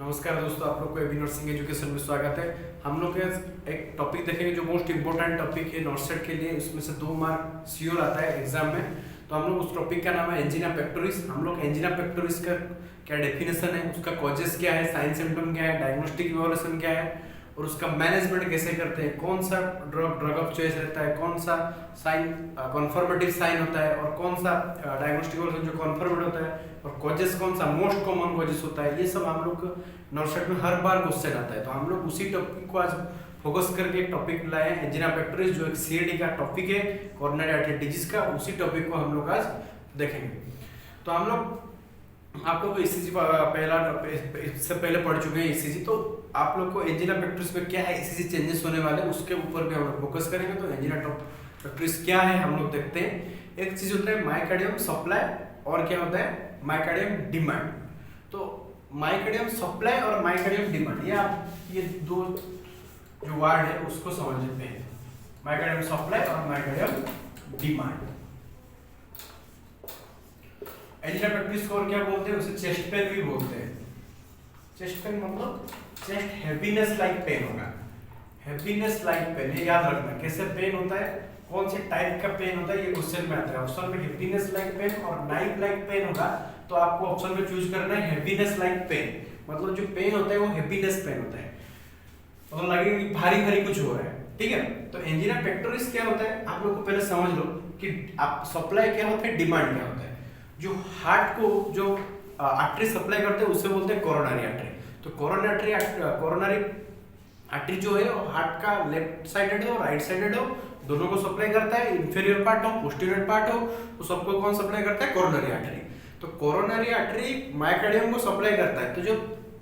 नमस्कार दोस्तों, आप लोग को एबी नर्सिंग एजुकेशन में स्वागत है। हम लोग एक टॉपिक देखेंगे जो मोस्ट इंपोर्टेंट टॉपिक है नॉर्सेट के लिए। उसमें से 2 मार्क श्योर आता है एग्जाम में। तो हम लोग उस टॉपिक का नाम है एंजिना पेक्टोरिस। हम लोग एंजिना पेक्टोरिस का क्या डेफिनेशन है, उसका कॉजेस क्या है, साइन सिम्टम क्या है, डायग्नोस्टिक इवैल्यूएशन क्या है और उसका मैनेजमेंट कैसे करते हैं, कौन सा ड्रग ऑफ चॉइस रहता है, कौन सा साइन कन्फर्मेटिव साइन होता है और कौन सा डायग्नोस्टिक इवैल्यूएशन जो कन्फर्मेटिव होता है और कॉजेस कौन सा मोस्ट कॉमन कॉजेस होता है। ये सब हम लोग नॉर्सेट में हर बार क्वेश्चन आता है। तो हम लोग उसी टॉपिक को आज फोकस करके एक टॉपिक लाए हैं, एंजिना पेक्टोरिस, जो एक सीएडी का टॉपिक है, कोरोनरी आर्टरी डिजीज का। उसी टॉपिक को हम लोग आज देखेंगे। तो हम लोग आप लोग को ईसीजी पहला इससे पहले पढ़ चुके हैं ईसीजी। तो आप लोग को एंजिना पेक्टोरिस में क्या है, ईसीजी चेंजेस होने वाले उसके ऊपर भी हम लोग फोकस करेंगे। तो एंजिना पेक्टोरिस क्या है हम लोग देखते हैं। एक चीज होता है मायोकार्डियम सप्लाई और क्या होता है मायोकार्डियम डिमांड। तो मायोकार्डियम सप्लाई और मायोकार्डियम डिमांड, ये दो जो वर्ड है उसको समझ लेते हैं। मायोकार्डियम सप्लाई और मायोकार्डियम डिमांड। एंजिना पेक्टोरिस को और क्या बोलते हैं, उसे चेस्ट पेन भी बोलते हैं। चेस्ट पेन मतलब चेस्ट हैवीनेस लाइक पेन होगा। हैवीनेस लाइक पेन, ये याद रखना कैसे पेन होता है, कौन से टाइप का पेन होता है, ये क्वेश्चन में आता है। ऑप्शन में हैवीनेस लाइक पेन और नाइफ लाइक पेन होगा। तो आपको ऑप्शन में चूज करना है हैवीनेस लाइक पेन, मतलब जो पेन होता है वो हैवीनेस पेन होता है, मतलब लगेगा कि भारी भारी कुछ हो रहा है। ठीक है, तो एंजिना पेक्टोरिस क्या होता है आप लोग को पहले समझ लो कि आप सप्लाई क्या होता है, डिमांड क्या होता है। जो हार्ट को जो आर्टरी सप्लाई करते हैं उसे बोलते हैं कोरोनरी आर्टरी। तो कोरोनरी आर्टरी जो है वो हार्ट का लेफ्ट साइडेड हो राइट साइडेड हो, दोनों को सप्लाई करता है। इंफीरियर पार्ट हो पोस्टीरियर पार्ट हो, तो सबको कौन सप्लाई करता है, कोरोनरी आर्टरी। तो कोरोनरी आर्टरी मायोकार्डियम को सप्लाई करता है। तो जो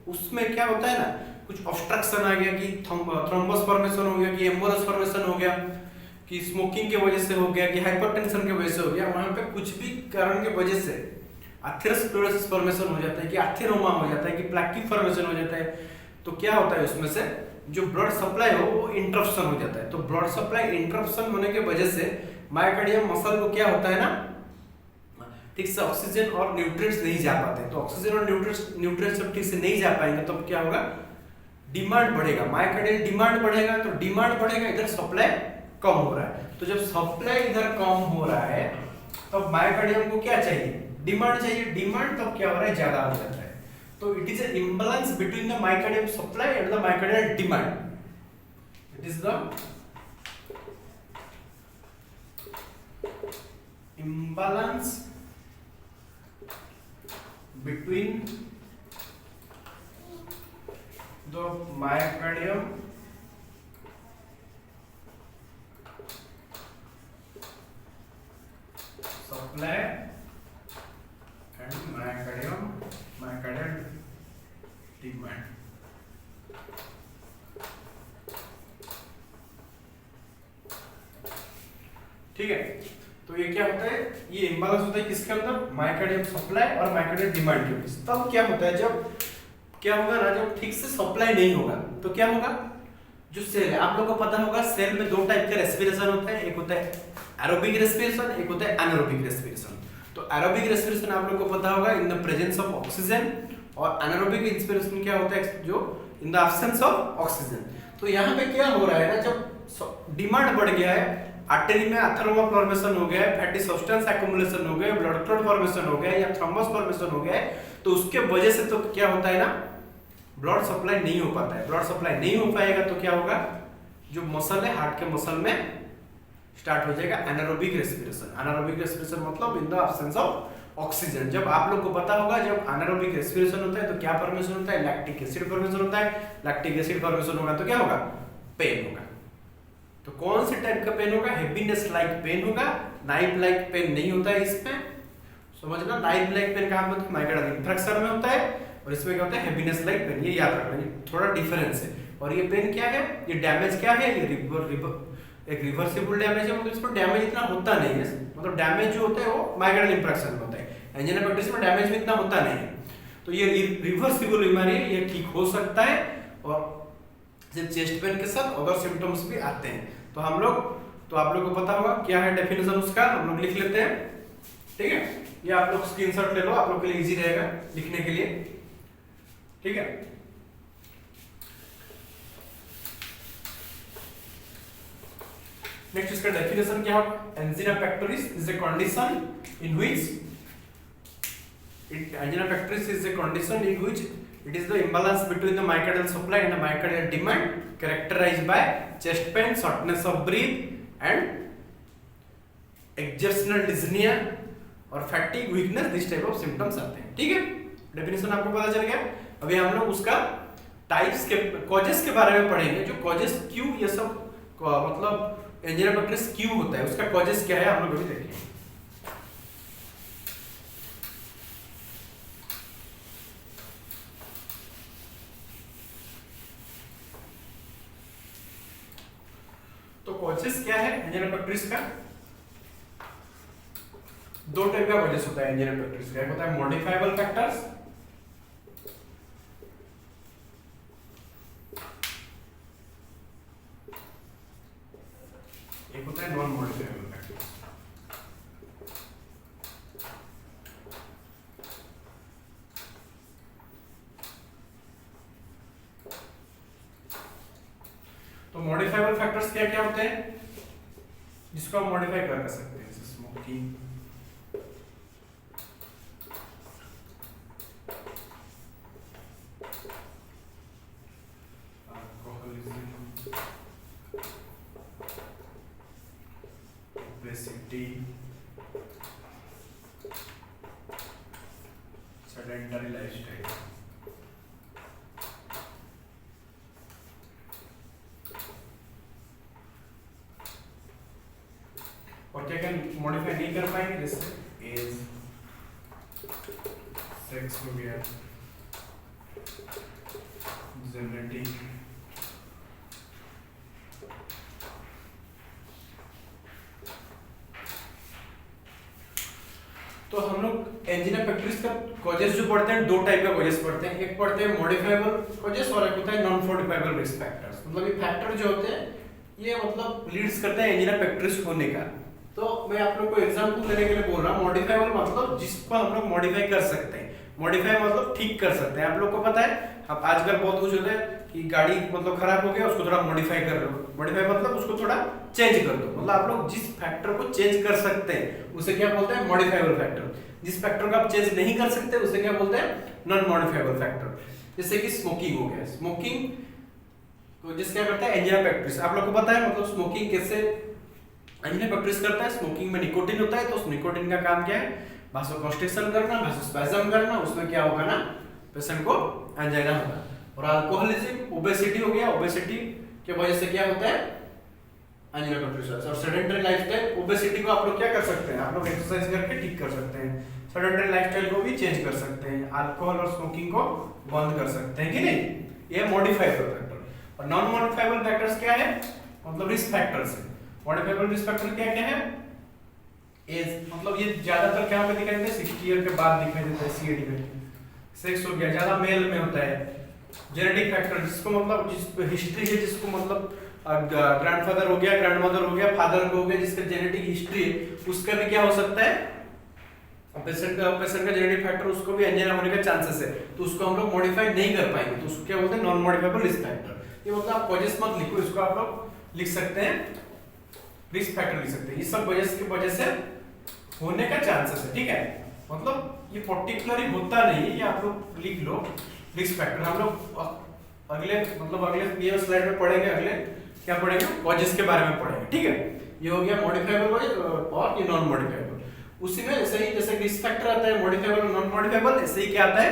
उसमें क्या होता है ना, कुछ ऑब्स्ट्रक्शन आ गया कि थ्रोम्बस फॉर्मेशन हो गया, कि एम्बोलस फॉर्मेशन हो गया, कि स्मोकिंग की वजह से हो गया, कि हाइपरटेंशन की वजह से हो गया, वहां पे कुछ भी कारण की वजह से एथेरोस्क्लेरोसिस फॉर्मेशन हो जाता है, कि एथेरोमा हो जाता है, कि प्लेकी फॉर्मेशन हो जाता है। तो क्या होता है उसमें से जो ब्लड सप्लाई हो वो इंटरप्शन हो जाता है। तो ब्लड सप्लाई इंटरप्शन होने की वजह से मायोकार्डियम मसल को क्या होता है ना, ठीक से ऑक्सीजन और न्यूट्रिएंट्स नहीं जा पाते। तो ऑक्सीजन और न्यूट्रिएंट्स ठीक से नहीं जा पाएंगे तो क्या होगा, डिमांड बढ़ेगा, मायोकार्डियल डिमांड बढ़ेगा। तो डिमांड बढ़ेगा, इधर सप्लाई कम हो रहा है। तो जब सप्लाई इधर कम हो रहा है तो मायोकार्डियम को क्या चाहिए, डिमांड चाहिए। डिमांड तब क्या हो रहा है, ज्यादा हो जाता है। तो it is an imbalance between the myocardium supply and the myocardial demand. It is the imbalance between the myocardium supply and myocardial demand. ठीक है, तो ये क्या होता है, ये इंबैलेंस होता है किसके अंदर, मायोकार्डियम सप्लाई और मायोकार्डियल डिमांड के बीच। तब क्या होता है, जब क्या होगा ना, जब ठीक से सप्लाई नहीं होगा तो क्या होगा, जो सेल है आप लोगों को पता होगा, सेल में 2 टाइप का रेस्पिरेशन होता है। एक होता है एरोबिक रेस्पिरेशन, एक होता है एनारोबिक रेस्पिरेशन। तो एरोबिक रेस्पिरेशन आप लोगों को पता होगा in the presence of oxygen, और एनारोबिक इंस्पिरेशन क्या होता है, जो in the absence of oxygen. तो यहाँ पे क्या हो रहा है ना, जब डिमांड बढ़ गया है, आर्टरी में एथेरोमा फॉर्मेशन हो गया है, फैटी सब्सटेंस एक्युमुलेशन हो गया, ब्लड क्लॉट फॉर्मेशन हो गया या थ्रोम्बस फॉर्मेशन हो गया है, तो उसके वजह से तो क्या होता है ना, ब्लड सप्लाई नहीं हो पाता है। ब्लड सप्लाई नहीं हो पाएगा तो क्या होगा, जो मसल है हार्ट के मसल में स्टार्ट हो जाएगा एनारोबिक रेस्पिरेशन। एनारोबिक रेस्पिरेशन मतलब in the absence of oxygen. जब आप लोग को पता होगा, जब एनारोबिक रेस्पिरेशन होता है तो क्या फॉर्मेशन होता है, लैक्टिक एसिड फॉर्मेशन होता है। लैक्टिक एसिड फॉर्मेशन होगा तो क्या होगा, पेन होगा। तो कौन से टाइप का पेन होगा, हैवीनेस लाइक पेन होगा, नाइफ लाइक पेन नहीं होता है इसमें। समझना, नाइफ लाइक पेन का मतलब मायोकार्डियल इंफ्राक्शन में होता है और इसमें क्या होता है, हैवीनेस लाइक पेन। ये याद रखना, ये थोड़ा डिफरेंस है। और ये पेन क्या है, ये डैमेज क्या है, ये एक रिवर्सिबल डैमेज है, मतलब इस पर डैमेज इतना होता नहीं है। मतलब डैमेज जो होता है वो मायोकार्डियल इंफ्राक्शन में होता है, एंजिना पेक्टोरिस में डैमेज भी इतना होता नहीं है। तो ये रिवर्सिबल बीमारी है, ये ठीक हो सकता है और सिर्फ चेस्ट पेन के साथ अदर सिम्टम्स भी आते हैं। तो हम लोग, तो आप लोग को पता होगा क्या है डेफिनेशन उसका, हम लोग लिख लेते हैं। ठीक है, ये आप लोग स्क्रीनशॉट ले लो, आप लोग के लिए इजी रहेगा लिखने के लिए। ठीक है, नेक्स्ट इसका डेफिनेशन क्या होगा, angina pectoris is a condition in which angina pectoris is a condition in which it is the imbalance between the myocardial supply and the myocardial demand characterized by chest pain, shortness of breath and exertional dyspnea और fatigue, weakness, this type of symptoms आते हैं। ठीक है, definition आपको पता चल गया। अभी हम लोग उसका टाइप्स के कॉजेस के बारे में पढ़ेंगे, जो कॉजेस क्यों ये सब मतलब एंजिना पेक्टोरिस क्यों होता है, उसका कॉजेस क्या है हम लोग अभी देखेंगे। तो कॉजेस क्या है एंजिना पेक्टोरिस का? दो टाइप का कॉजेस होता है एंजिना पेक्टोरिस का। एक होता है मॉडिफाइबल फैक्टर्स, एक होता है नॉन मॉडिफाइबल फैक्टर्स। तो मॉडिफाइबल फैक्टर्स क्या क्या होते हैं जिसको हम मॉडिफाई कर सकते हैं, जैसे smoking, alcoholism, obesity, sedentary lifestyle. और क्या क्या मॉडिफाई नहीं कर पाएंगे, जैसे एज, सेक्स हो गया, जेनेटिक, तो हम लोग एंजिना पेक्टोरिस का कॉजेस जो पढ़ते हैं, दो टाइप का कॉजेस पढ़ते हैं। एक पढ़ते हैं मॉडिफाइबल कॉजेस और एक होता है नॉन मॉडिफाइबल रिस्क फैक्टर्स। मतलब ये फैक्टर जो होते हैं ये मतलब लीड्स करते हैं एंजिना पेक्टोरिस होने का। तो मैं आप लोग को एग्जांपल देने के लिए बोल रहा हूँ। मॉडिफाइबल मतलब जिसको हम लोग मॉडिफाई कर सकते हैं, मॉडिफाई मतलब ठीक कर सकते हैं। आप लोग को पता है अब आजकल बहुत कुछ होता है कि गाड़ी मतलब खराब हो गया उसको थोड़ा मॉडिफाई कर लो। मॉडिफाई मतलब उसको थोड़ा चेंज कर दो। मतलब आप लोग जिस फैक्टर को चेंज कर सकते हैं उसे क्या बोलते हैं, मॉडिफाइबल फैक्टर। जिस फैक्टर को आप चेंज नहीं कर सकते उसे क्या बोलते हैं, नॉन मॉडिफाइबल फैक्टर। जैसे कि स्मोकिंग हो गया, स्मोकिंग को जिस क्या करता है एंजिना पेक्टोरिस। आप लोग को पता है मतलब स्मोकिंग कैसे एंजिना पेक्टोरिस करता है। स्मोकिंग में निकोटिन होता है, तो उस निकोटिन का काम क्या है, वासोकंस्ट्रिक्शन करना, वासोस्पैज्म करना। उसमें क्या होगा ना, पेशेंट को एंजाइना होगा। और अल्कोहलिज्म, ओबेसिटी हो गया, ओबेसिटी के वजह से क्या होता है एंजिना पेक्टोरिस। और सेडेंटरी लाइफस्टाइल, ओबेसिटी को आप लोग क्या कर सकते हैं, आप लोग एक्सरसाइज करके ठीक कर सकते हैं। सेडेंटरी लाइफस्टाइल को भी चेंज कर सकते हैं, अल्कोहल और स्मोकिंग को बंद कर सकते हैं कि नहीं। ये मॉडिफाइबल फैक्टर। और नॉन मॉडिफाइबल फैक्टर्स क्या है, मतलब रिस्क फैक्टर्स है। मॉडिफाइबल रिस्क फैक्टर क्या क्या है, एज मतलब ये ज्यादातर क्या पे दिखाई देता है, 60 ईयर के बाद दिखाई देता है सीएडी में। सेक्स हो गया, ज्यादा मेल में होता है। जेनेटिक फैक्टर जिसको मतलब जिस हिस्ट्री है, जिसको मतलब ग्रैंडफादर हो गया, ग्रैंडमदर हो गया, फादर को हो गया, जिसका जेनेटिक हिस्ट्री है उसका भी क्या हो सकता है, पेशेंट का जेनेटिक फैक्टर उसको भी एंजाइना होने का चांसेस है। तो उसको हम लोग मॉडिफाई नहीं कर पाएंगे, तो उसको क्या बोलते हैं, नॉन मॉडिफाइबल रिस्क फैक्टर। ये मतलब आप कॉजेस मत लिखो, इसको आप लोग लिख सकते हैं रिस्क फैक्टर लिख सकते हैं। इस सब वजह से होने का चांसेस है। ठीक है, मतलब ये पर्टिकुलरली होता नहीं है, ये आप लोग लिख लो रिस्क फैक्टर। हम लोग अगले स्लाइड में पढ़ेंगे, अगले क्या पढ़ेंगे, कॉजेस के बारे में पढ़ेंगे। ठीक है, ये हो गया मॉडिफाइबल कॉजेस और ये नॉन मॉडिफाइबल। उसी में ऐसे ही जैसे रिस्क फैक्टर आता है मॉडिफाइबल और नॉन मॉडिफाइबल, ऐसे ही क्या आता है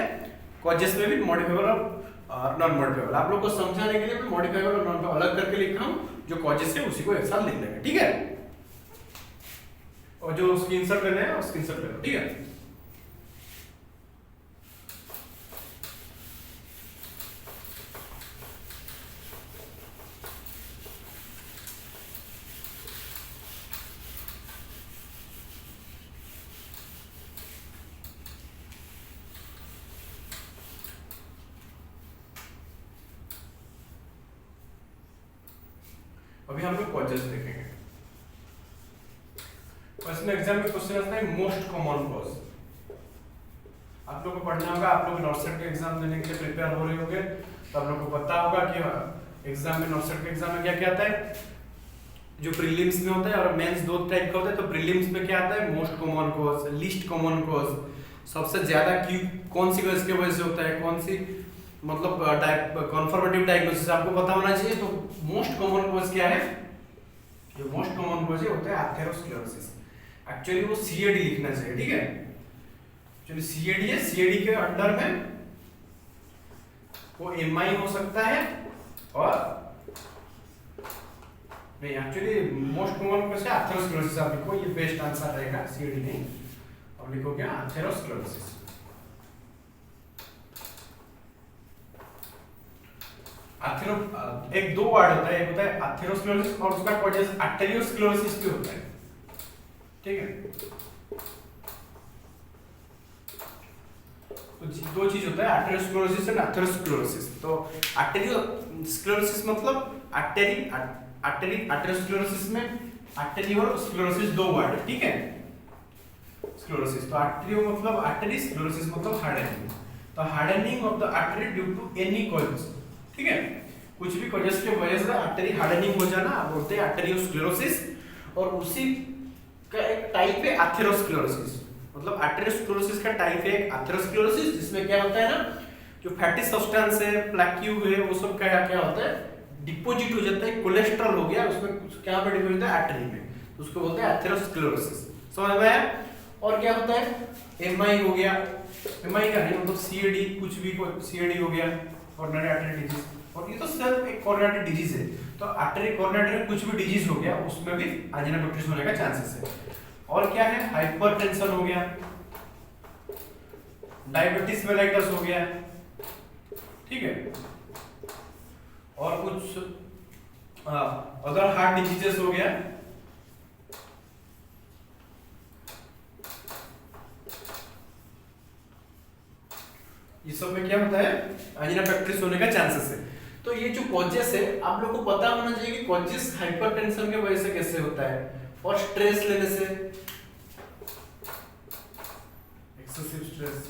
कॉजेस में भी मॉडिफाइबल और नॉन मॉडिफाइबल। आप लोग को समझाने के लिए मैं मॉडिफाइबल और नॉन अलग करके लिख रहा हूँ, जो कॉजेस है उसी को एक साथ लिख लेंगे। ठीक है, और जो स्क्रीनशॉट लेना है स्क्रीनशॉट ले लो। ठीक है, अभी हम लोग कॉजेस देखेंगे। क्वेश्चन एग्जाम में क्वेश्चन आता है मोस्ट कॉमन कॉज। आप लोग को पढ़ना होगा, आप लोग नॉर्सेट के एग्जाम देने के लिए प्रिपेयर हो रहे होंगे, तो आप लोग को पता होगा कि एग्जाम में नॉर्सेट के एग्जाम में क्या क्या आता है, जो प्रीलिम्स में होता है और मेंस दो टाइप का होता है। तो प्रीलिम्स में क्या आता है, most common cause, least common cause, सबसे ज्यादा क्यों कौन सी कॉज की वजह से होता है, कौन सी मतलब कन्फर्मेटिव डायग्नोसिस आपको पता होना चाहिए। तो मोस्ट कॉमन कॉज क्या है, जो मोस्ट कॉमन कॉज है होता है एथेरोस्क्लेरोसिस। एक्चुअली वो सीएडी लिखना चाहिए, ठीक है। एक्चुअली सीएडी है, सीएडी के अंडर में वो एमआई हो सकता है और नहीं, एक्चुअली मोस्ट कॉमन कॉज है एथेरोस्क्लेरोसिस। आप लिखो, ये बेस्ट आंसर रहेगा, सीएडी नहीं, और लिखो क्या, एथेरोस्क्लेरोसिस। एथेरो एक दो वर्ड होता है, एक होता है एथेरोस्क्लेरोसिस और उसका कॉजेस आर्टेरियोस्क्लेरोसिस भी होता है, ठीक है। तो दो चीज होता है, आर्टेरियोस्क्लेरोसिस एंड एथेरोस्क्लेरोसिस। तो आर्टेरियोस्क्लेरोसिस मतलब आर्टेरियोस्क्लेरोसिस में आर्टेरी और स्क्लेरोसिस दो वर्ड है, ठीक है। स्क्लेरोसिस तो आर्टेरियो मतलब आर्टेरी, स्क्लेरोसिस मतलब हार्डनिंग। तो hardening of the artery due to any cause, ठीक है, कुछ भी कॉजेस की वजह से आर्टरी हार्डनिंग हो जाना बोलते हैं आर्टेरियोस्क्लेरोसिस। और उसी का एक टाइप है एथेरोस्क्लेरोसिस। मतलब आर्टेरियोस्क्लेरोसिस का टाइप है एक एथेरोस्क्लेरोसिस, जिसमें क्या होता है ना, जो फैटी सब्सटेंस है, प्लेक्यू है, वो सब क्या क्या होता है, डिपॉजिट हो जाता है। कोलेस्ट्रॉल हो गया उसमें, क्या पे डिपॉजिट होता है, आर्टरी में, तो उसको बोलते हैं एथेरोस्क्लेरोसिस। समझ में आया। और क्या होता है, एमआई हो गया, एमआई का नहीं मतलब सीएडी, कुछ भी सीएडी हो गया, कोरोनरी आर्टरी डिजीज। और ये तो सिर्फ एक कोरोनरी डिजीज है, तो आर्टरी कोरोनरी कुछ भी डिजीज हो गया उसमें भी एंजिना पेक्टोरिस होने का चांसेस है। और क्या है, हाइपरटेंशन हो गया, डायबिटीज मेलाइटस हो गया, ठीक है, और कुछ अदर हार्ट डिजीजेस हो गया। ये सब में क्या होता है, एंजिना पेक्टोरिस होने का चांसेस है। तो ये जो कॉजेस है, आप लोग को पता होना चाहिए कि कॉजेस हाइपरटेंशन के वजह से कैसे होता है, और स्ट्रेस लेने से, एक्सेसिव स्ट्रेस,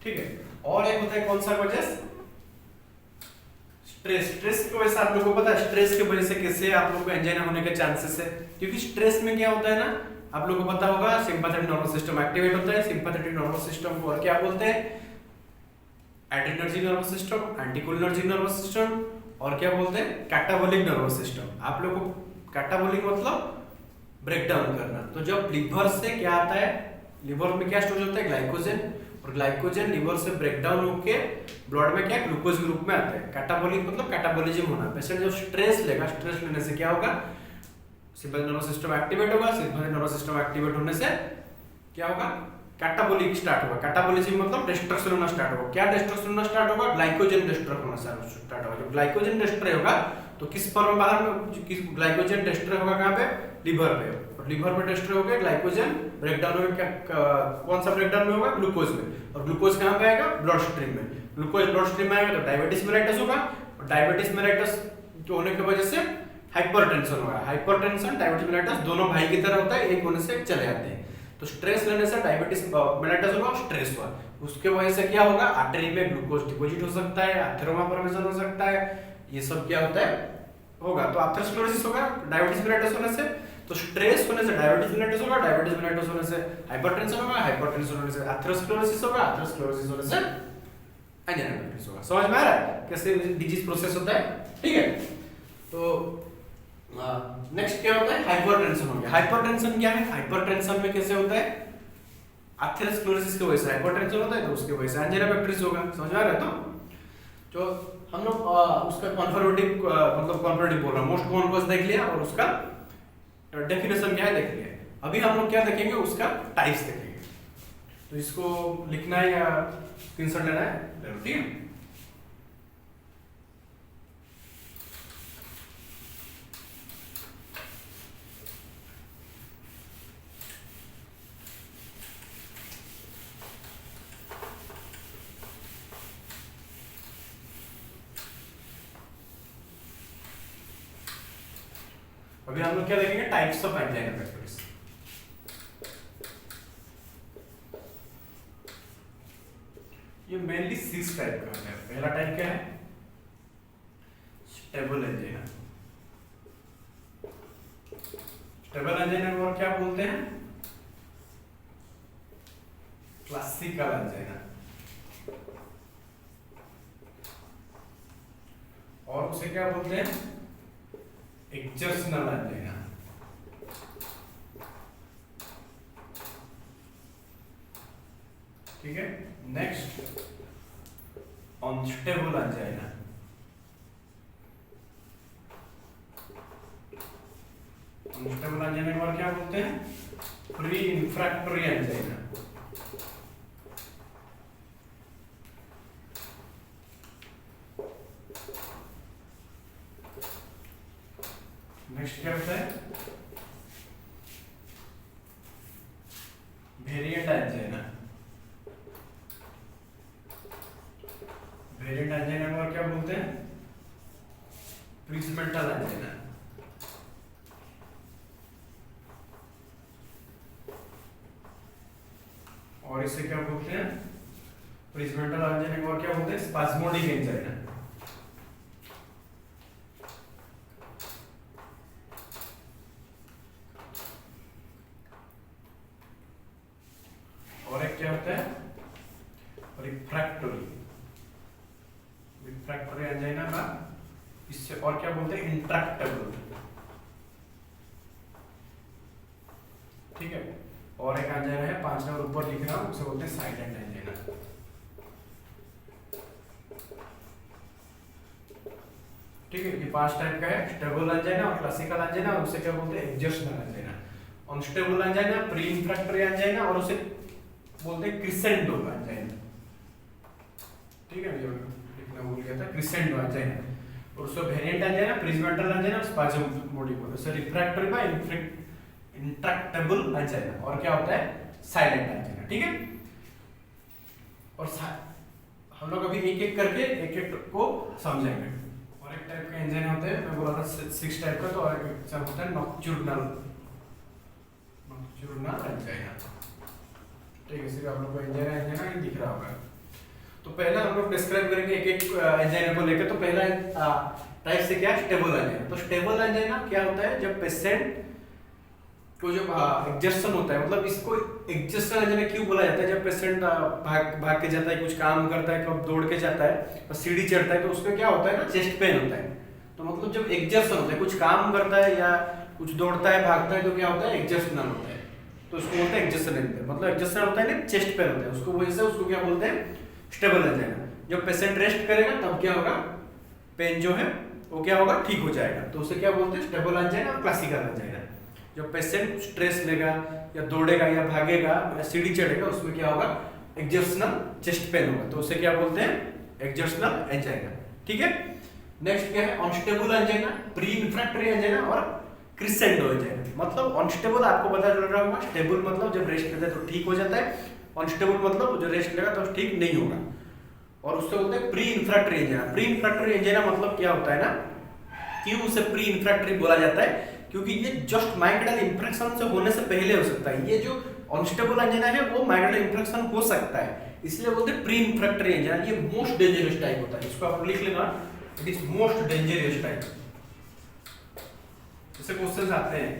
ठीक है। और एक होता है कौन सा कॉजेस, स्ट्रेस। स्ट्रेस की वजह से आप लोगों को पता है, स्ट्रेस की वजह से कैसे आप लोगों को एंजाइना होने के चांसेस है। क्योंकि स्ट्रेस में क्या होता है ना, आप लोगों को पता होगा, सिंपैथेटिक नर्वस सिस्टम एक्टिवेट होता है। सिंपैथेटिक नर्वस सिस्टम को और क्या बोलते हैं, adrenergic nervous system, anticholinergic nervous system, और क्या बोलते हैं, कैटाबोलिक नर्वस सिस्टम। आप लोगों को कैटाबोलिक मतलब ब्रेक डाउन करना। तो जब लिवर से क्या आता है, लिवर में क्या स्टोर होता है, ग्लाइकोजन, और ग्लाइकोजन लिवर से ब्रेक डाउन होके ब्लड में क्या, ग्लूकोज के रूप में आता है। कैटाबोलिक मतलब कैटाबोलिज्म होना। पेशेंट जब स्ट्रेस लेगा, स्ट्रेस लेने से क्या होगा, सिंपैथेटिक नर्वस सिस्टम एक्टिवेट होगा। सिंपैथेटिक नर्वस सिस्टम एक्टिवेट होने से क्या होगा, कैटाबोलिक स्टार्ट होगा। कैटाबोलिज्म मतलब डिस्ट्रक्शन होना स्टार्ट होगा। क्या डिस्ट्रक्शन होना स्टार्ट होगा, ग्लाइकोजन डिस्ट्रॉय होना स्टार्ट होगा। जब ग्लाइकोजन डिस्ट्रॉय होगा तो किस फॉर्म में बाहर में, किस ग्लाइकोजन डिस्ट्रॉय होगा कहां पे, लिवर पे। और लिवर पे डिस्ट्रॉय हो गया ग्लाइकोजन, ब्रेकडाउन होगा क्या, कौन सा ब्रेकडाउन में होगा, ग्लूकोज में। और ग्लूकोज कहां पे आएगा, ब्लड स्ट्रीम में। ग्लूकोज ब्लड स्ट्रीम में आएगा तो डायबिटीज मेलाइटस होगा, और डायबिटीज मेलाइटस जो होने की वजह से हाइपरटेंशन होगा। हाइपरटेंशन डायबिटीज मेलाइटस दोनों भाई की तरह होता है, एक होने से चले जाते हैं। तो स्ट्रेस लेने से डायबिटीज मेलाइटस होगा, स्ट्रेस हुआ, उसके वजह से क्या होगा, आर्टरी में ग्लूकोज डिपॉजिट हो सकता है, एथेरोमा फॉर्मेशन हो सकता है, ये सब क्या होता है, होगा। तो एथेरोस्क्लेरोसिस होगा डायबिटीज मेलाइटस होने से। तो स्ट्रेस होने से डायबिटीज मेलाइटस होगा, डायबिटीज मेलाइटस होने से हाइपरटेंशन होगा, हाइपरटेंशन होने से एथेरोस्क्लेरोसिस होगा, एथेरोस्क्लेरोसिस होने से एंजाइना पेक्टोरिस होगा। समझ में आ रहा है कैसे डिजीज प्रोसेस होता है, ठीक है। तो नेक्स्ट क्या होता है, हाइपरटेंशन हो गया। हाइपरटेंशन क्या है, हाइपरटेंशन में कैसे होता है, एथेरोस्क्लेरोसिस की वजह से हाइपरटेंशन होता है, तो उसके वजह से एंजाइना पेक्टोरिस होगा। समझ में आ रहा है। तो हम लोग उसका कॉन्फर्मेटिव मतलब कॉन्फर्मेटिव बोल रहा हूं, मोस्ट कॉमन कॉज देख लिया और उसका डेफिनेशन क्या है देख लिया। अभी हम लोग क्या देखेंगे, उसका टाइप्स देखेंगे। तो इसको लिखना है या स्क्रीनशॉट लेना है, ठीक है। अभी हम लोग क्या देखेंगे, टाइप्स ऑफ एंजाइना पेक्टोरिस। ये मेनली 6 टाइप का है। पहला टाइप क्या है? Stable angina. स्टेबल एंजाइना को और क्या बोलते हैं? Classical angina. और उसे क्या बोलते हैं? Exertional angina. ठीक है। Next unstable angina. Unstable angina को और क्या बोलते हैं? Pre infarctory angina. नेक्स्ट क्या होता है? Variant angina. वेरिएंट एंजाइना को और क्या बोलते हैं? प्रिज्मेंटल एंजाइना। और इसे क्या बोलते हैं? प्रिज्मेंटल एंजाइना को और क्या बोलते हैं? Spasmodic angina. और एक क्या होता है? रिफ्रैक्टरी। रिफ्रैक्टरी एंजाइना का इससे और क्या बोलते हैं? इंट्रैक्टेबल। ठीक है। और एक एंजाइना है 5 नंबर ऊपर लिख रहा हूं, उसे बोलते हैं साइलेंट एंजाइना। ठीक है। ये 5 टाइप का है, स्टेबल एंजाइना और क्लासिकल एंजाइना, और उसे क्या बोलते हैं? Exertional angina. Unstable angina, pre infarctory angina, और उसे बोलते हैं क्रिसेंडो एंजाइना। ठीक है। ये लिखना भूल गया था, क्रिसेंडो एंजाइना। और उसका वेरिएंट एंजाइना, प्रिज्मेंटल एंजाइना और स्पाज्मोडिक बोलते हैं। उसे रिफ्रैक्टरी बाय इंट्रैक्टेबल एंजाइना। और क्या होता है? Silent angina. ठीक है। और हम लोग अभी एक एक करके एक एक को समझेंगे। और एक टाइप का एंजाइना होता है, मैं बोला था 6 टाइप का, तो और एक एग्जांपल होता है नॉक्टर्नल एंजाइना। ठीक है। सिर्फ आप लोग को एंजाइना ही दिख रहा होगा। तो पहला हम लोग डिस्क्राइब करेंगे एक एक एंजाइना को लेकर। तो पहला टाइप से क्या? Stable angina. तो स्टेबल एंजाइना क्या होता है? जब पेशेंट को जो एग्जर्शन होता है, मतलब इसको एग्जर्शनल एंजाइना क्यों बोला जाता है? जब पेशेंट भाग के जाता है, कुछ काम करता है, कब दौड़ के जाता है और सीढ़ी चढ़ता है, तो उसमें क्या होता है ना? चेस्ट पेन होता है। तो मतलब जब एग्जर्शन होता है, कुछ काम करता है या कुछ दौड़ता है, भागता है, तो क्या होता है? एग्जर्शनल होता है। तो उसको बोलते हैं एग्जर्शनल एंजाइना। मतलब एग्जर्शनल होता है ना, चेस्ट पेन होता है, उसको वजह से उसको क्या बोलते हैं? Stable angina. जब पेशेंट रेस्ट करेगा तब क्या होगा? पेन जो है वो क्या होगा? ठीक हो जाएगा। तो उसे क्या बोलते हैं? स्टेबल एंजाइना और क्लासिकल एंजाइना। जब पेशेंट स्ट्रेस लेगा या दौड़ेगा या भागेगा या सीढ़ी चढ़ेगा, उसमें क्या होगा? एक्जर्शनल चेस्ट पेन होगा, तो उसे क्या बोलते हैं? Exertional angina. ठीक है। नेक्स्ट क्या है? Unstable angina, pre infarctory angina और क्रिसेंडो एंजाइना। मतलब अनस्टेबल आपको पता चल रहा होगा, स्टेबल मतलब जब रेस्ट लेता है तो ठीक हो जाता है, अनस्टेबल मतलब जो रेस्ट लेगा तो ठीक नहीं होगा। और उससे बोलते हैं pre infarctory angina. Pre infarctory angina मतलब क्या होता है ना? क्यों उसे प्री इंफ्रैक्टरी बोला जाता है? क्योंकि ये जस्ट माइग्रेनल इंफ्रेक्शन से होने से पहले हो सकता है। ये जो अनस्टेबल एंजाइना है वो माइग्रेनल इंफ्रेक्शन हो सकता है, इसलिए बोलते हैं प्री इंफ्रैक्टरी एंजाइना। ये मोस्ट डेंजरस टाइप होता है, इसको आप लिख लेना, it is most dangerous type. ऐसे क्वेश्चंस आते हैं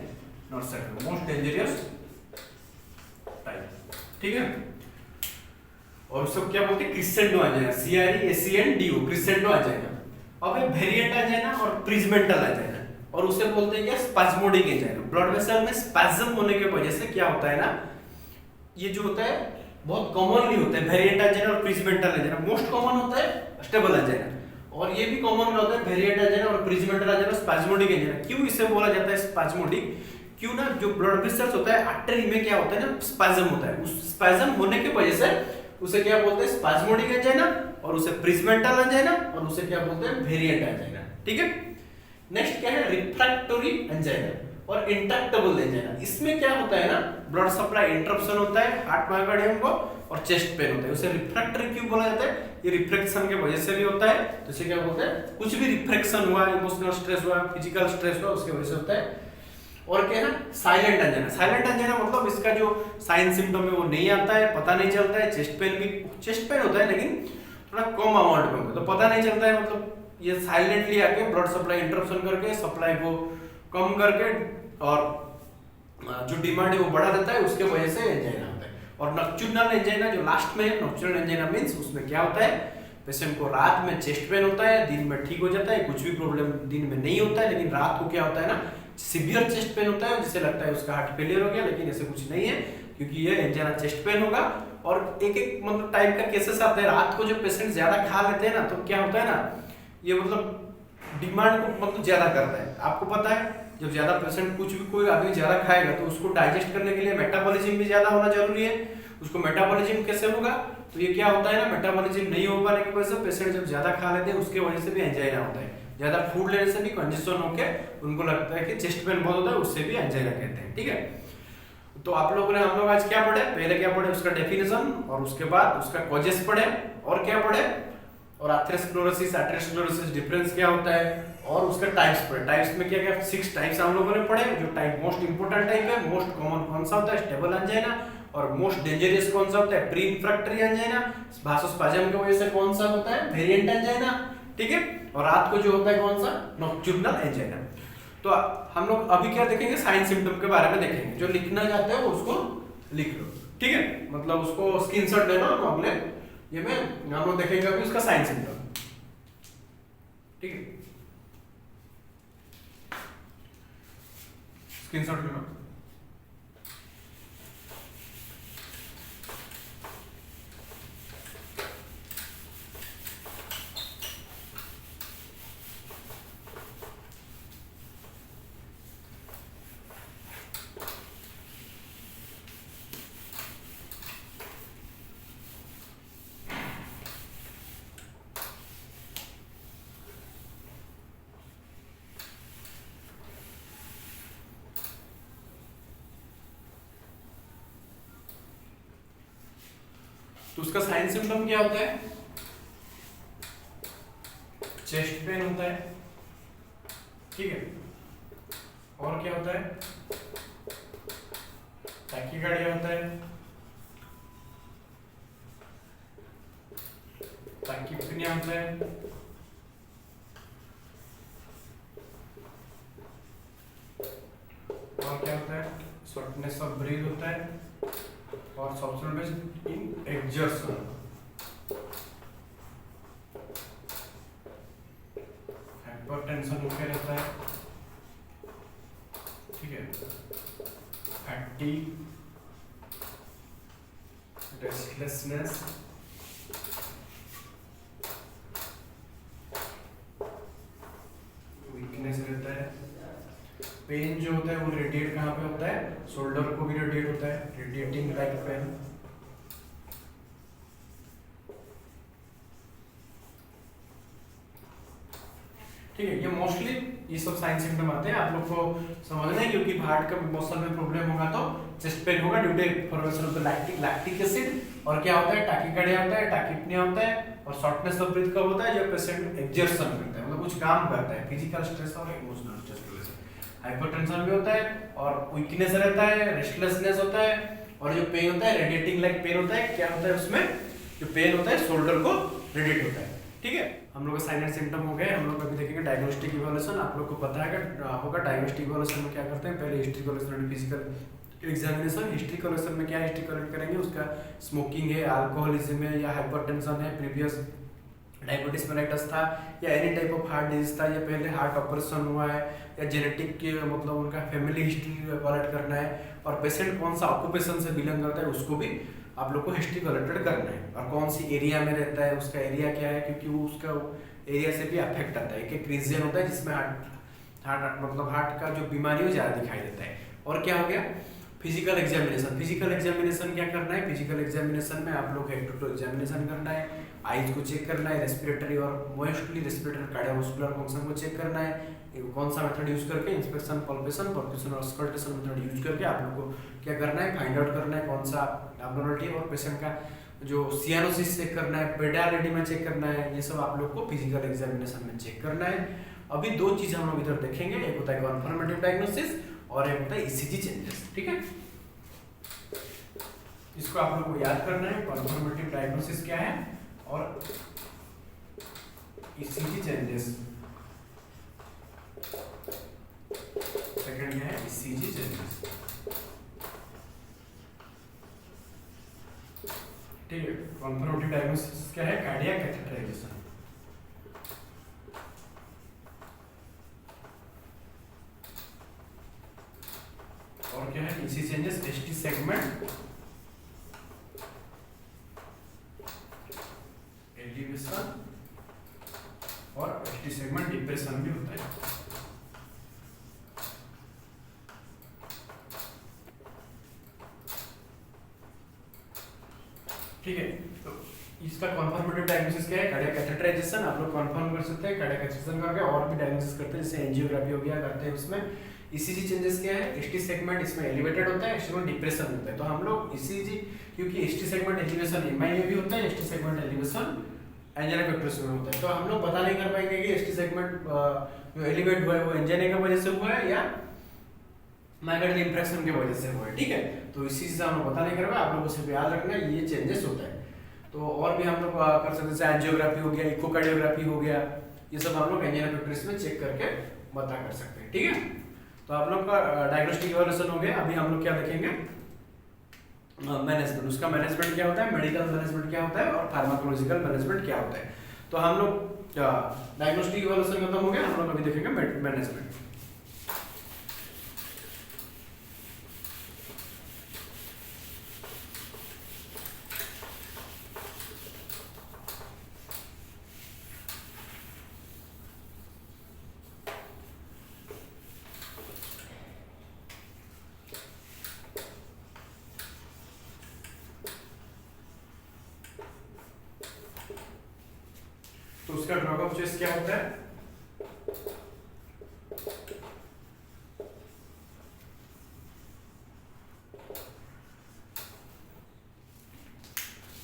नॉट सेट में, मोस्ट डेंजरस टाइप। ठीक है। और सब क्या बोलते हैं? Crescendo angina, CRESCENDO, crescendo angina. अब है वेरिएंट एंजाइना और प्रिज्मेंटल एंजाइना, और उसे बोलते हैं क्या? Spasmodic angina. ब्लड वेसल में स्पैज्म होने की वजह से क्या होता है ना, ये जो होता है बहुत कॉमनली होता है वेरिएंट एंजाइना और प्रिज्मेंटल एंजाइना। मोस्ट कॉमन होता है स्टेबल एंजाइना, और ये भी कॉमन होता है वेरिएंट एंजाइना और प्रिज्मेंटल एंजाइना, स्पाज्मोडिक एंजाइना। क्यों इसे बोला जाता है स्पाज्मोडिक? क्यों ना, जो ब्लड वेसल्स होता है आर्टरी में क्या होता है ना? स्पैज्म होता है। उस स्पैज्म होने की वजह से उसे क्या बोलते हैं? स्पाज्मोडिक एंजाइना, और उसे प्रिज्मेंटल एंजाइना, और उसे क्या बोलते हैं? Variant angina. ठीक है। नेक्स्ट क्या है? रिफ्रैक्टरी एंजाइना और इंट्रैक्टेबल एंजाइना। इसमें क्या होता है ना? ब्लड सप्लाई इंटरप्शन होता है हार्ट मायोकार्डियम को, और चेस्ट पेन होता है। उसे रिफ्रैक्टरी क्यों बोला जाता है? ये रिफ्रैक्शन के वजह से भी होता है। तो इसे क्या बोलते हैं? कुछ भी रिफ्रैक्शन हुआ, इमोशनल स्ट्रेस हुआ, फिजिकल स्ट्रेस हुआ, उसके वजह से होता है। और क्या है साइलेंट एंजाइना। साइलेंट एंजाइना मतलब इसका जो साइन सिम्टम है वो नहीं आता है, पता नहीं चलता है। चेस्ट पेन भी चेस्ट पेन होता है लेकिन थोड़ा कम अमाउंट में होता है, तो पता नहीं चलता है, मतलब ये साइलेंटली आके ब्लड सप्लाई इंटरप्शन करके सप्लाई को कम करके और जो डिमांड है वो बढ़ा देता है, उसके वजह से एंजाइना होता है। और नॉक्टर्नल एंजाइना जो लास्ट में है, नॉक्टर्नल एंजाइना मींस उसमें क्या होता है, पेशेंट को रात में चेस्ट पेन होता है, दिन में ठीक हो जाता है, कुछ भी प्रॉब्लम दिन में नहीं होता है, लेकिन रात को क्या होता है ना, सीवियर चेस्ट पेन होता है जिससे लगता है उसका हार्ट फेलियर हो गया, लेकिन ऐसे कुछ नहीं है क्योंकि ये एंजाइना चेस्ट पेन होगा। और एक एक मतलब टाइप का केसेस आते हैं, रात को जो पेशेंट ज्यादा खा लेते हैं ना, तो क्या होता है ना, ये मतलब डिमांड को मतलब ज्यादा करता है। आपको पता है जब ज्यादा पेशेंट कुछ भी कोई आदमी ज्यादा खाएगा तो उसको डाइजेस्ट करने के लिए मेटाबॉलिज्म भी ज्यादा होना जरूरी है। उसको मेटाबॉलिज्म कैसे होगा, तो ये क्या होता है ना, मेटाबॉलिज्म नहीं हो पाने की वजह से पेशेंट जब ज्यादा खा लेते हैं उसके वजह से भी एंजाइना होता है। ज्यादा फूड लेने से भी कंजेशन होके उनको लगता है कि चेस्ट पेन बहुत होता है, उससे भी एंजाइना कहते हैं। ठीक है, तो आप लोगों ने हम लोग आज क्या पढ़े, पहले क्या पढ़े उसका डेफिनेशन, और उसके बाद उसका कॉजेस पढ़े, और क्या पढ़े, और एथेरोस्क्लेरोसिस एटरोस्क्लेरोसिस डिफरेंस क्या होता है, और उसका टाइप्स पढ़े। टाइप्स में क्या क्या 6 टाइप्स हम लोगों ने पढ़े। जो टाइप मोस्ट इंपोर्टेंट टाइप है, मोस्ट कॉमन कौन सा होता है, स्टेबल एंजाइना, और मोस्ट डेंजरस कौन सा होता है, प्री इंफ्रैक्टरी एंजाइना, भासोस्पाज्म की वजह से कौन सा होता है, वेरिएंट एंजाइना। ठीक है, और रात को जो होता है कौन सा, नॉक्टर्नल एंजाइना। तो हम लोग अभी क्या देखेंगे, साइन सिम्टम के बारे में देखेंगे। जो लिखना चाहते हो उसको लिख लो, ठीक है, मतलब उसको स्क्रीनशॉट लेना, अगले ये में हम लोग देखेंगे अभी उसका साइन सिम्टम। ठीक है, स्क्रीनशॉट लेना। तो उसका साइन सिम्टम क्या होता है, चेस्ट पेन होता है। ठीक है, और क्या होता है, टैकीकार्डिया होता है, टैकीपनिया होता है, और क्या होता है, शॉर्टनेस ऑफ ब्रीथ होता है, और सबसे इन एक्सर्शन, हाइपरटेंशन होकर रहता है। ठीक है, फैटीग, रेस्टलेसनेस, वीकनेस रहता है। पेन जो होता है वो रेडिएट कहाँ पे होता है, शोल्डर को भी रेडिएट होता है, रेडिएटिंग लाइक पेन। ठीक है, ये मोस्टली ये सब साइन सिम्टम आते हैं, आप लोग को समझना है, क्योंकि हार्ट का मसल में प्रॉब्लम होगा तो चेस्ट पेन होगा due to formation of the lactic acid. और क्या होता है, टैकीकार्डिया होता है, टैकीपनिया होता है, और शॉर्टनेस ऑफ ब्रीथ कब होता है, जब पेशेंट एक्सर्शन करता है, मतलब कुछ काम करता है, फिजिकल स्ट्रेस और इमोशनल स्ट्रेस की वजह से। हाइपरटेंशन भी होता है, और वीकनेस रहता है, रेस्टलेसनेस होता है, और जो पेन होता है रेडिएटिंग लाइक पेन होता है। क्या होता है उसमें, जो पेन होता है शोल्डर को रेडिएट होता है। ठीक है, हम लोग का साइन एंड सिम्टम हो गए। हम लोग अभी देखेंगे डायग्नोस्टिक इवैल्यूएशन। आप लोग को पता है होगा डायग्नोस्टिक इवैल्यूएशन में क्या करते हैं, पहले history collection, physical examination. History collection में क्या हिस्ट्री कलेक्ट करेंगे, उसका स्मोकिंग है, अल्कोहलिज्म है, या हाइपरटेंशन है, प्रीवियस डायबिटीज मेलिटस था, या any type of heart disease था, या पहले हार्ट ऑपरेशन हुआ है, या जेनेटिक के मतलब उनका फैमिली हिस्ट्री कलेक्ट करना है, और पेशेंट कौन सा ऑक्यूपेशन से बिलोंग करता है उसको भी आप लोग को हिस्ट्री कलेक्टेड करना है, और कौन सी एरिया में रहता है, उसका एरिया क्या है, क्योंकि वो उसका एरिया से भी अफेक्ट आता है। एक एक रीजन होता है जिसमें हार्ट मतलब हार्ट का जो बीमारी है ज़्यादा दिखाई देता है। और क्या हो गया, फिजिकल एग्जामिनेशन। फिजिकल एग्जामिनेशन क्या करना है, फिजिकल एग्जामिनेशन में आप लोग हेड टू एग्जामिनेशन करना है, आईज को चेक करना है, रेस्पिरेटरी और मोस्टली रेस्पिरेटरी कार्डियोवास्कुलर फंक्शन को चेक करना है। कौन सा मेथड यूज करके, इंस्पेक्शन, पल्पेशन, परक्यूशन और स्कल्टेशन मेथड यूज करके आप लोग को क्या करना है, फाइंड आउट करना है कौन सा एब्नॉर्मलिटी है, और पेशेंट का जो सियानोसिस चेक करना है, पेडालिटी में चेक करना है। ये सब आप लोग को फिजिकल एग्जामिनेशन में चेक करना है। अभी दो चीज हम लोग इधर देखेंगे, एक होता है कन्फर्मेटिव डायग्नोसिस और एक होता है ईसीजी चेंजेस। ठीक है, इसको आप लोग को याद करना है। कन्फर्मेटिव डायग्नोसिस क्या है और ईसीजी चेंजेस, सेकंड क्या है ईसीजी चेंजेस। ठीक है, कन्फर्मेटिव डायग्नोसिस क्या है, कार्डियक कैथेटराइजेशन। और क्या है ECG changes, ST segment elevation और एसटी सेगमेंट डिप्रेशन भी होता है। ठीक है, तो इसका कन्फर्मेटिव डायग्नोसिस क्या है, कार्डियक कैथेटराइजेशन। आप लोग कंफर्म कर सकते हैं कार्डियक कैथेटराइजेशन करके, और भी डायग्नोसिस करते हैं जैसे एंजियोग्राफी हो गया करते हैं उसमें। ईसीजी चेंजेस क्या है, एसटी सेगमेंट इसमें एलिवेटेड होता है, एसटी डिप्रेशन होता है। तो हम लोग ईसीजी, क्योंकि एसटी सेगमेंट एलिवेशन एमआई में भी होता है, ST segment elevation angina pectoris में होता है। तो हम लोग पता नहीं कर पाएंगे कि एसटी सेगमेंट जो एलिवेट हुआ है वो एंजाइना की वजह से हुआ है या माइग्रेनल इंफ्रेक्शन की वजह से हुआ है। ठीक है, तो इसी चीज से हम लोग पता नहीं कर पाए, आप लोगों को सिर्फ याद रखना है ये चेंजेस होता है। तो और भी हम लोग कर सकते हैं जैसे एंजियोग्राफी हो गया, इकोकार्डियोग्राफी हो गया, ये सब हम लोग एंजाइना पेक्टोरिस में चेक करके बता कर सकते हैं। ठीक है, तो आप लोग का डायग्नोस्टिक इवैल्यूएशन हो गया। अभी हम लोग क्या देखेंगे, मैनेजमेंट। उसका मैनेजमेंट क्या होता है, मेडिकल मैनेजमेंट क्या होता है और फार्माकोलॉजिकल मैनेजमेंट क्या होता है। तो हम लोग डायग्नोस्टिक इवैल्यूएशन खत्म हो गया, हम लोग अभी देखेंगे मैनेजमेंट। तो उसका ड्रग ऑफ चॉइस क्या होता है,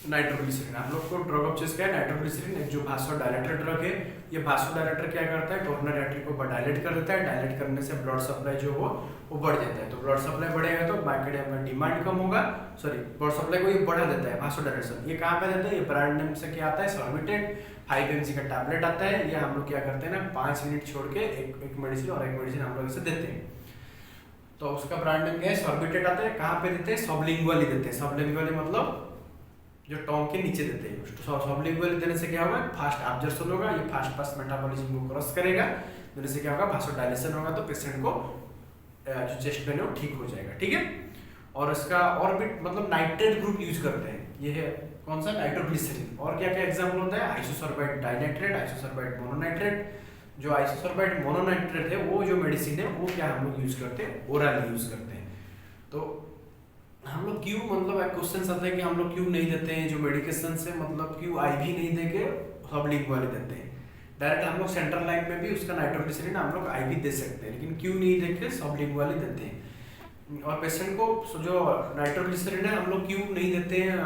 नाइट्रोग्लिसरीन। आप लोग को ड्रग ऑफ चॉइस क्या है, नाइट्रोग्लिसरीन। एक जो भासोडायलेटर ड्रग है, ये भासोडायलेटर क्या करता है, कोरोनरी आर्टरी को डायलेट कर देता है। डायलेट करने से ब्लड सप्लाई जो वो बढ़ जाता है। तो ब्लड सप्लाई बढ़ेगा तो मार्केट में डिमांड कम होगा, सॉरी ब्लड सप्लाई को ये बढ़ा देता है भासोडायलेशन। ये कहाँ पे देता है, ये ब्रांड नेम से क्या आता है, सॉर्बिटेट 5 mg का टैबलेट आता है। ये हम लोग क्या करते हैं ना, 5 मिनट छोड़ के एक मेडिसिन और एक मेडिसिन हम लोग इसे देते हैं। तो उसका ब्रांड नेम क्या है, सॉर्बिटेट आता है। कहाँ पे देते हैं, सबलिंगुअली देते हैं। सबलिंगुअली मतलब जो टोंग के नीचे देते हैं। सबलिंगुअली देने से क्या होगा, फास्ट एब्जॉर्प्शन होगा, ये फास्ट मेटाबॉलिज्म को क्रॉस करेगा, देने से क्या होगा, भासोडायलेशन होगा, तो पेशेंट को जो चेस्ट पेन है वो ठीक हो जाएगा। ठीक है, और इसका और भी मतलब नाइट्रेट ग्रुप यूज करते हैं, ये है कौन सा, नाइट्रोग्लिसरीन। और क्या क्या एग्जांपल होता है, आइसोसोर्बाइट डाइनाइट्रेट, आइसोसोर्बाइट मोनोनाइट्रेट। जो आइसोसोर्बाइट मोनोनाइट्रेट है वो जो मेडिसिन है वो क्या हम लोग यूज करते हैं, ओरली यूज करते हैं। तो हम लोग क्यों, मतलब एक क्वेश्चन आता है कि हम लोग क्यों नहीं देते हैं जो मेडिकेशन से, मतलब क्यों आईवी नहीं देके सबलिंगुअली देते हैं। डायरेक्ट हम लोग सेंट्रल लाइन में भी उसका नाइट्रोग्लिसरीन हम लोग आईवी दे सकते हैं, लेकिन क्यों नहीं देके सबलिंगुअली देते हैं। और पेशेंट को जो नाइट्रोग्लिसरीन है हम लोग क्यों नहीं देते हैं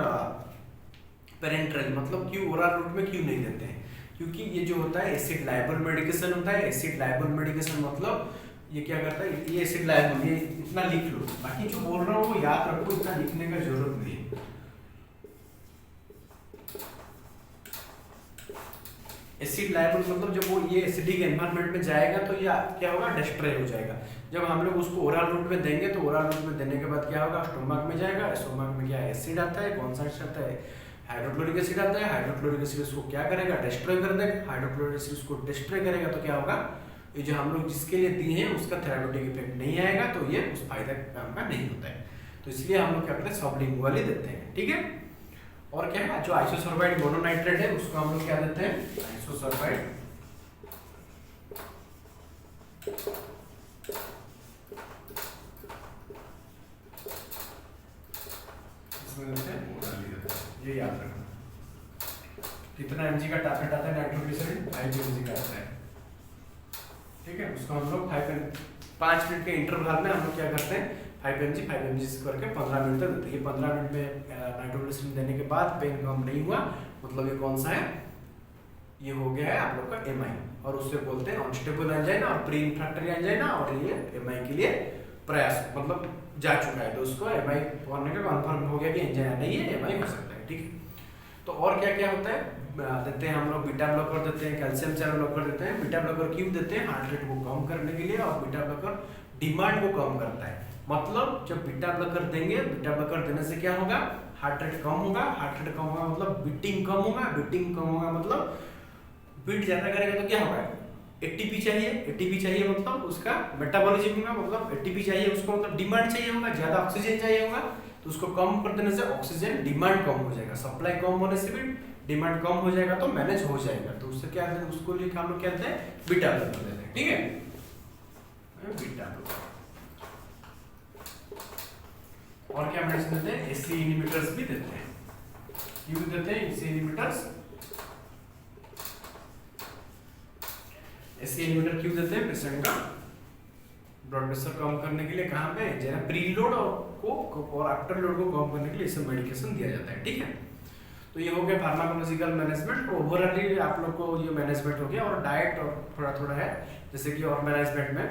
पेरेंट्रल, मतलब क्यों ओरल रूट में क्यों नहीं देते हैं, क्योंकि ये जो होता है एसिड लायबल मेडिकेशन होता है। एसिड लायबल मेडिकेशन मतलब ये क्या करता है, ये एसिड लायबल, ये इतना लिख लो, बाकी जो बोल रहा हूँ वो याद रखो, इतना लिखने का जरूरत नहीं है। एसिड लायबल मतलब जब वो ये एसिडिक एनवायरनमेंट में जाएगा तो ये क्या होगा, डिस्ट्रॉय हो जाएगा। जब हम लोग उसको ओरल रूट में देंगे तो ओरल रूट में देने के बाद क्या होगा, स्टोमक में जाएगा। स्टोमक में क्या एसिड आता है, कौन सा एसिड आता है, हाइड्रोक्लोरिक एसिड आता है। हाइड्रोक्लोरिक एसिड उसको क्या करेगा, डिस्ट्रॉय कर देगा। हाइड्रोक्लोरिक एसिड उसको डिस्ट्रॉय करेगा तो क्या होगा, ये जो हम लोग जिसके लिए दिए हैं उसका थेराप्यूटिक इफेक्ट नहीं आएगा, तो ये उस फायदा काम का नहीं होता है। तो इसलिए हम लोग क्या करते हैं, सबलिंगुअली देते हैं। ठीक है, और क्या है, जो आइसोसोर्बाइट मोनोनाइट्रेट है उसको हम लोग क्या देते हैं, आइसोसोर्बाइट इसमें देते हैं ओरली देते हैं, ये याद रखना। कितना mg का टैबलेट आता है नाइट्रोग्लिसरीन, 5 mg का आता है। ठीक है, उसको हम लोग 5 मिनट के इंटरवल में हम लोग क्या करते हैं, 5 mg करके 15 मिनट तक देते हैं। ये 15 मिनट में नाइट्रोग्लिसरीन देने के बाद पेन कम नहीं हुआ, मतलब ये कौन सा है, ये हो गया है आप लोग का एमआई, और उससे बोलते हैं अनस्टेबल एंजाइना और प्री इंफ्रैक्टरी एंजाइना, और ये एमआई के लिए प्रयास मतलब जा चुका है, तो उसको एमआई होने का कन्फर्म हो गया कि इंजन नहीं है, एमआई हो सकता है। ठीक है, तो और क्या क्या होता है देते हैं हम लोग, बीटा ब्लॉकर देते हैं, कैल्शियम चैनल ब्लॉकर देते हैं। बीटा ब्लॉकर क्यों देते हैं? हार्ट रेट को कम करने के लिए, और बीटा ब्लॉकर डिमांड को कम करता है। मतलब जब बीटा ब्लॉकर देंगे, बीटा ब्लॉकर देने से क्या होगा? हार्ट रेट कम होगा, हार्ट रेट कम होगा मतलब बीटिंग कम होगा, बीटिंग कम होगा मतलब बीट ज्यादा करेगा तो क्या होगा? एटीपी चाहिए, एटीपी चाहिए मतलब उसका मेटाबॉलिज्म होगा, मतलब एटीपी चाहिए उसको, मतलब डिमांड चाहिए होगा, ज्यादा ऑक्सीजन चाहिए होगा, तो उसको कम कर देने से ऑक्सीजन डिमांड कम हो जाएगा, सप्लाई कम होने से भी डिमांड कम हो जाएगा, तो मैनेज हो जाएगा। तो उससे क्या है, उसको लिए हम लोग क्या कहते हैं? बीटा ब्लॉकर देते हैं। ठीक है, बीटा ब्लॉकर। और क्या मेडिसिन देते हैं? एसी इनहिबिटर्स भी देते हैं। क्यों देते हैं एसी इनहिबिटर्स? एसी इनहिबिटर क्यों देते हैं? पेशेंट का ब्लड प्रेशर कम करने के लिए। कहाँ पे? जरा प्रीलोड और आफ्टर लोड को कम करने के लिए इसे मेडिकेशन दिया जाता है। ठीक है, तो ये हो गया फार्माकोलॉजिकल मैनेजमेंट। ओवरऑली आप लोग को ये मैनेजमेंट हो गया, और डाइट और थोड़ा थोड़ा है, जैसे कि और मैनेजमेंट में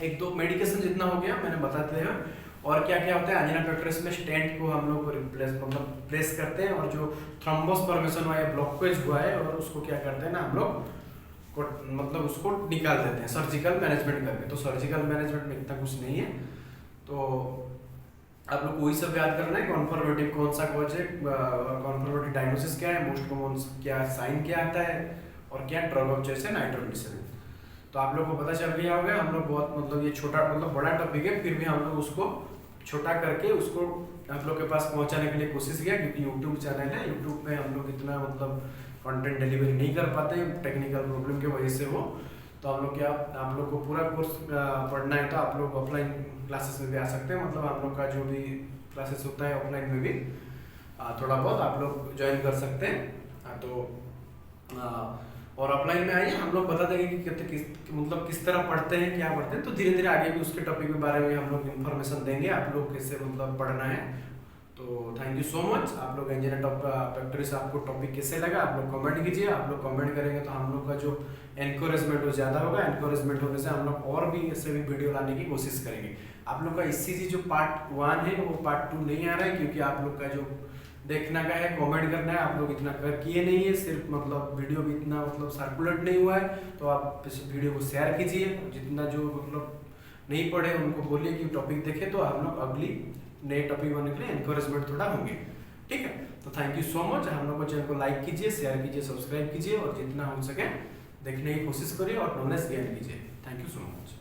एक दो मेडिकेशन जितना हो गया मैंने बताते हैं। और क्या क्या होता है? एंजिना पेक्टोरिस में स्टेंट को हम लोग रिप्लेस मतलब प्लेस करते हैं, और जो थ्रोम्बस फॉर्मेशन हुआ है, ब्लॉकेज हुआ है, और उसको क्या करते हैं ना हम लोग को मतलब उसको निकाल देते हैं सर्जिकल मैनेजमेंट करके। तो सर्जिकल मैनेजमेंट में इतना कुछ नहीं है, तो आप लोग को वही सब याद करना है। कॉन्फर्मेटिव कौन सा कोच है, कॉन्फर्मेटिव डायग्नोसिस क्या है, मोस्ट कॉमन क्या साइन क्या आता है, और क्या ड्रग ऑफ चॉइस है नाइट्रोग्लिसरीन। तो आप लोग को पता चल गया होगा। हम लोग बहुत मतलब ये छोटा मतलब बड़ा टॉपिक है, फिर भी हम लोग उसको छोटा करके उसको आप लोग के पास पहुंचाने के लिए कोशिश किया, क्योंकि यूट्यूब चैनल है, यूट्यूब पे हम लोग इतना मतलब कंटेंट डिलीवरी नहीं कर पाते टेक्निकल प्रॉब्लम की वजह से वो। तो हम लोग क्या, आप लोग को पूरा कोर्स पढ़ना है तो आप लोग ऑफलाइन क्लासेस में भी आ सकते हैं, मतलब हम लोग का जो भी क्लासेस होता है ऑफलाइन में भी थोड़ा बहुत आप लोग ज्वाइन कर सकते हैं। तो और ऑफलाइन में आइए, हम लोग बता देंगे कि मतलब किस तरह पढ़ते हैं, क्या पढ़ते हैं। तो धीरे धीरे आगे भी उसके टॉपिक के बारे में हम लोग इन्फॉर्मेशन देंगे, आप लोग कैसे मतलब पढ़ना है। तो थैंक यू सो मच। आप लोग एंजिना पेक्टोरिस आपको टॉपिक कैसे लगा आप लोग कमेंट कीजिए। आप लोग कमेंट करेंगे तो हम लोग का जो एनकरेजमेंट हो ज़्यादा होगा, एनकरेजमेंट होने से हम लोग और भी ऐसे भी वीडियो लाने की कोशिश करेंगे। आप लोग का ईसीजी जो पार्ट 1 है वो पार्ट 2 नहीं आ रहा है, क्योंकि आप लोग का जो देखना का है, कमेंट करना है, आप लोग इतना कर किए नहीं है, सिर्फ मतलब वीडियो भी इतना मतलब सर्कुलेट नहीं हुआ है। तो आप इस वीडियो को शेयर कीजिए, जितना जो मतलब नहीं पढ़े उनको बोलिए कि टॉपिक देखे, तो हम लोग अगली नए टॉपिक बनने के लिए एनकरेजमेंट थोड़ा होंगे। ठीक है, तो थैंक यू सो मच। हम लोग को चैनल को लाइक कीजिए, शेयर कीजिए, सब्सक्राइब कीजिए, और जितना हो सके देखने की कोशिश करिए और नॉलेज गेन कीजिए। Thank you so much.